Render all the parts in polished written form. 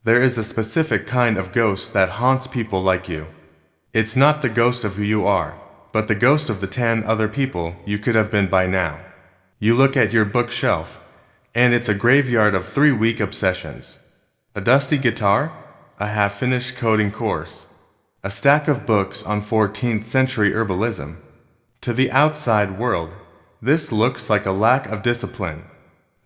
There is a specific kind of ghost that haunts people like you. It's not the ghost of who you are, but the ghost of the 10 other people you could have been by now. You look at your bookshelf, and it's a graveyard of 3 weak obsessions. A dusty guitar, a half-finished coding course, a stack of books on 14th century herbalism. To the outside world, this looks like a lack of discipline.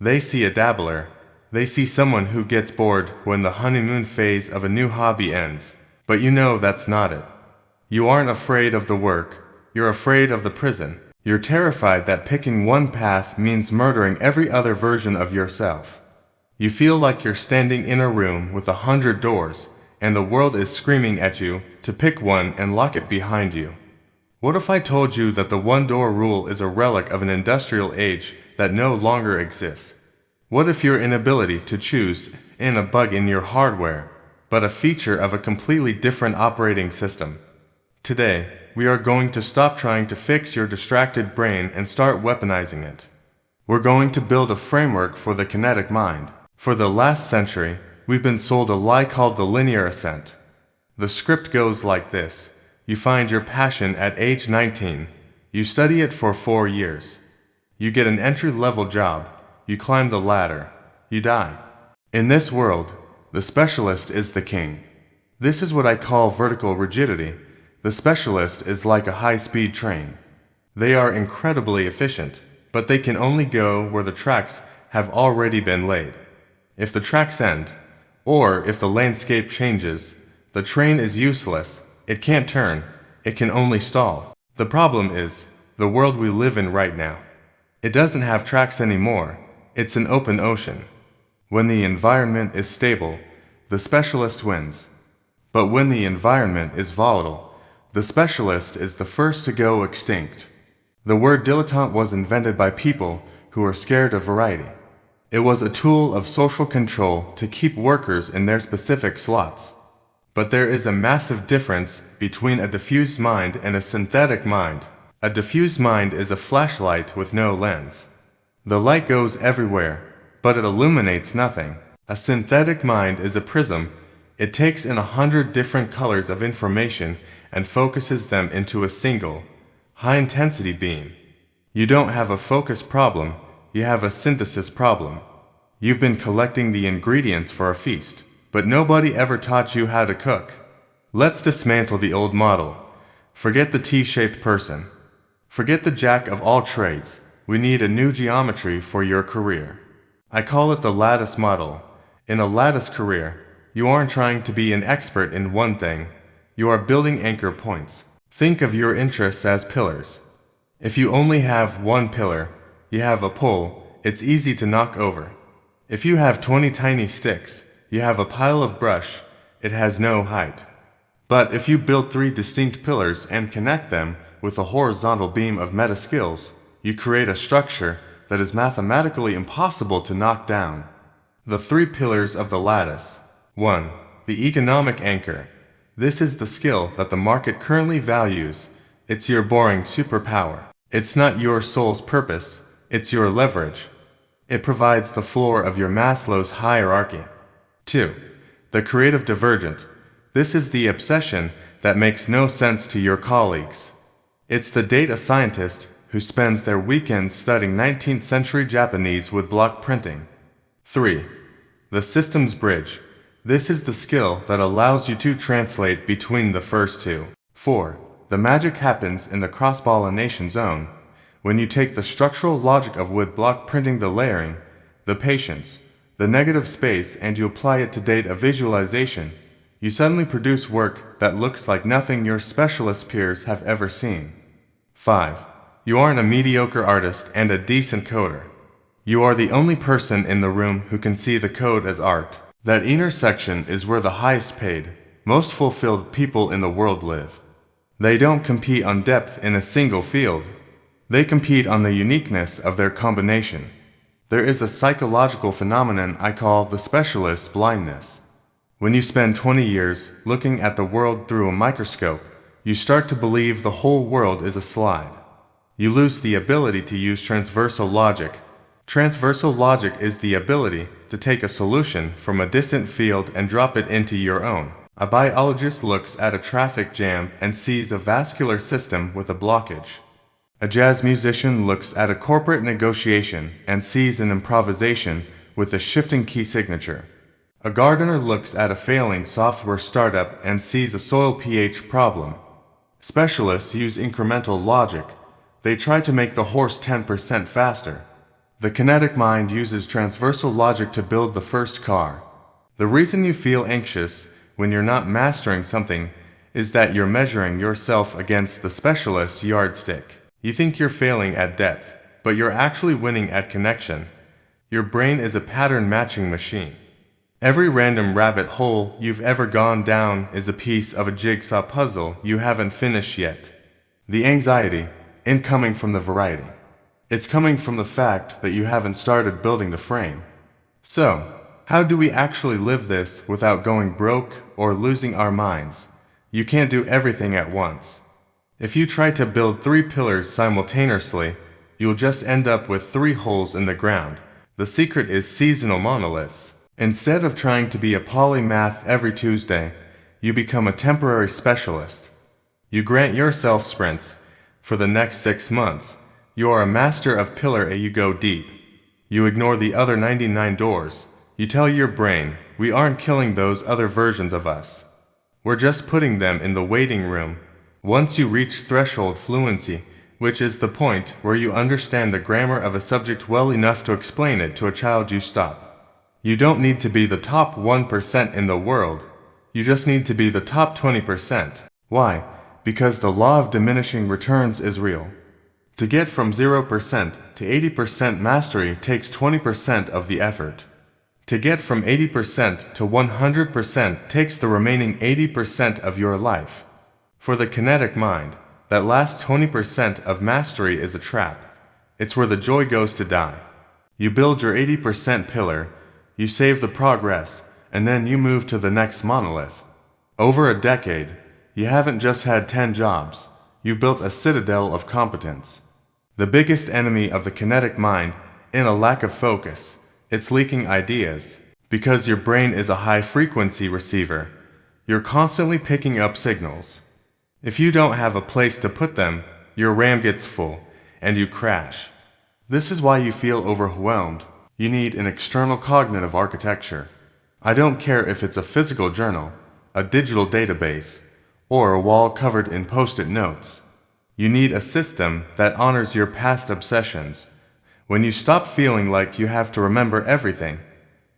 They see a dabbler. They see someone who gets bored when the honeymoon phase of a new hobby ends. But you know that's not it. You aren't afraid of the work. You're afraid of the prison. You're terrified that picking one path means murdering every other version of yourself. You feel like you're standing in a room with 100 doors, and the world is screaming at you to pick one and lock it behind you. What if I told you that the one-door rule is a relic of an industrial age that no longer exists? What if your inability to choose isn't a bug in your hardware, but a feature of a completely different operating system? Today, we are going to stop trying to fix your distracted brain and start weaponizing it. We're going to build a framework for the kinetic mind. For the last century, we've been sold a lie called the linear ascent. The script goes like this. You find your passion at age 19. You study it for 4 years. You get an entry-level job. You climb the ladder. You die. In this world, the specialist is the king. This is what I call vertical rigidity. The specialist is like a high-speed train. They are incredibly efficient, but they can only go where the tracks have already been laid. If the tracks end, or if the landscape changes, the train is useless. It can't turn. It can only stall. The problem is the world we live in right now. It doesn't have tracks anymore. It's an open ocean. When the environment is stable, the specialist wins. But when the environment is volatile, the specialist is the first to go extinct. The word dilettante was invented by people who are scared of variety. It was a tool of social control to keep workers in their specific slots. But there is a massive difference between a diffused mind and a synthetic mind. A diffused mind is a flashlight with no lens. The light goes everywhere, but it illuminates nothing. A synthetic mind is a prism. It takes in 100 different colors of information and focuses them into a single, high-intensity beam. You don't have a focus problem, you have a synthesis problem. You've been collecting the ingredients for a feast, but nobody ever taught you how to cook. Let's dismantle the old model. Forget the T-shaped person. Forget the jack of all trades. We need a new geometry for your career. I call it the lattice model. In a lattice career, you aren't trying to be an expert in one thing. You are building anchor points. Think of your interests as pillars. If you only have one pillar, you have a pole, it's easy to knock over. If you have 20 tiny sticks, you have a pile of brush, it has no height. But if you build 3 distinct pillars and connect them with a horizontal beam of meta skills, you create a structure that is mathematically impossible to knock down. The 3 pillars of the lattice. 1. The economic anchor. This is the skill that the market currently values. It's your boring superpower. It's not your soul's purpose, it's your leverage. It provides the floor of your Maslow's hierarchy. 2. The creative divergent. This is the obsession that makes no sense to your colleagues. It's the data scientist who spends their weekends studying 19th century Japanese with block printing. 3. The systems bridge. This is the skill that allows you to translate between the first 2. 4. The magic happens in the cross-pollination zone. When you take the structural logic of wood block printing, the layering, the patience, the negative space, and you apply it to data visualization, you suddenly produce work that looks like nothing your specialist peers have ever seen. 5. You aren't a mediocre artist and a decent coder. You are the only person in the room who can see the code as art. That intersection is where the highest paid, most fulfilled people in the world live. They don't compete on depth in a single field. They compete on the uniqueness of their combination. There is a psychological phenomenon I call the specialist's blindness. When you spend 20 years looking at the world through a microscope, you start to believe the whole world is a slide. You lose the ability to use transversal logic, Transversal logic is the ability to take a solution from a distant field and drop it into your own. A biologist looks at a traffic jam and sees a vascular system with a blockage. A jazz musician looks at a corporate negotiation and sees an improvisation with a shifting key signature. A gardener looks at a failing software startup and sees a soil pH problem. Specialists use incremental logic. They try to make the horse 10% faster. The kinetic mind uses transversal logic to build the first car. The reason you feel anxious when you're not mastering something is that you're measuring yourself against the specialist's yardstick. You think you're failing at depth, but you're actually winning at connection. Your brain is a pattern matching machine. Every random rabbit hole you've ever gone down is a piece of a jigsaw puzzle you haven't finished yet. The anxiety isn't coming from the variety. It's coming from the fact that you haven't started building the frame. So, how do we actually live this without going broke or losing our minds? You can't do everything at once. If you try to build 3 pillars simultaneously, you'll just end up with 3 holes in the ground. The secret is seasonal monoliths. Instead of trying to be a polymath every Tuesday, you become a temporary specialist. You grant yourself sprints. For the next 6 months, you are a master of pillar A. You go deep. You ignore the other 99 doors. You tell your brain, we aren't killing those other versions of us. We're just putting them in the waiting room. Once you reach threshold fluency, which is the point where you understand the grammar of a subject well enough to explain it to a child, you stop. You don't need to be the top 1% in the world. You just need to be the top 20%. Why? Because the law of diminishing returns is real. To get from 0% to 80% mastery takes 20% of the effort. To get from 80% to 100% takes the remaining 80% of your life. For the kinetic mind, that last 20% of mastery is a trap. It's where the joy goes to die. You build your 80% pillar, you save the progress, and then you move to the next monolith. Over a decade, you haven't just had 10 jobs, you've built a citadel of competence. The biggest enemy of the kinetic mind is a lack of focus. It's leaking ideas. Because your brain is a high-frequency receiver, you're constantly picking up signals. If you don't have a place to put them, your RAM gets full, and you crash. This is why you feel overwhelmed. You need an external cognitive architecture. I don't care if it's a physical journal, a digital database, or a wall covered in post-it notes. You need a system that honors your past obsessions. When you stop feeling like you have to remember everything,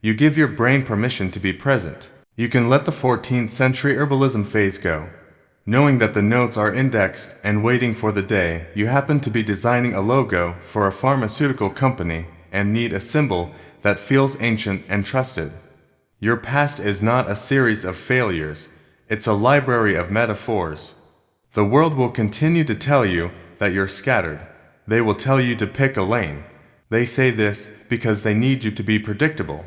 you give your brain permission to be present. You can let the 14th century herbalism phase go, knowing that the notes are indexed and waiting for the day you happen to be designing a logo for a pharmaceutical company and need a symbol that feels ancient and trusted. Your past is not a series of failures, it's a library of metaphors. The world will continue to tell you that you're scattered. They will tell you to pick a lane. They say this because they need you to be predictable.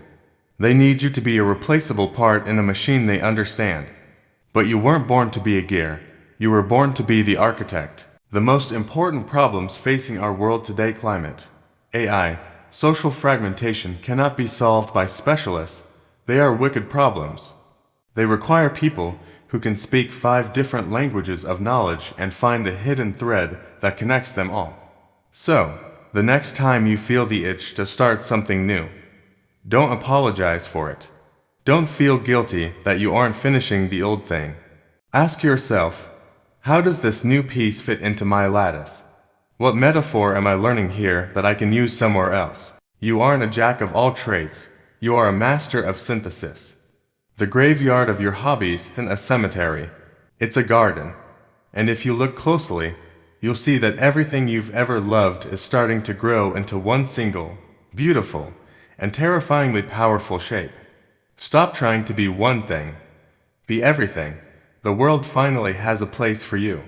They need you to be a replaceable part in a machine they understand. But you weren't born to be a gear. You were born to be the architect. The most important problems facing our world today: climate, AI, social fragmentation, cannot be solved by specialists. They are wicked problems. They require people who can speak 5 different languages of knowledge and find the hidden thread that connects them all. So, the next time you feel the itch to start something new, don't apologize for it. Don't feel guilty that you aren't finishing the old thing. Ask yourself, how does this new piece fit into my lattice? What metaphor am I learning here that I can use somewhere else? You aren't a jack of all trades. You are a master of synthesis. The graveyard of your hobbies isn't a cemetery. It's a garden. And if you look closely, you'll see that everything you've ever loved is starting to grow into one single, beautiful, and terrifyingly powerful shape. Stop trying to be one thing. Be everything. The world finally has a place for you.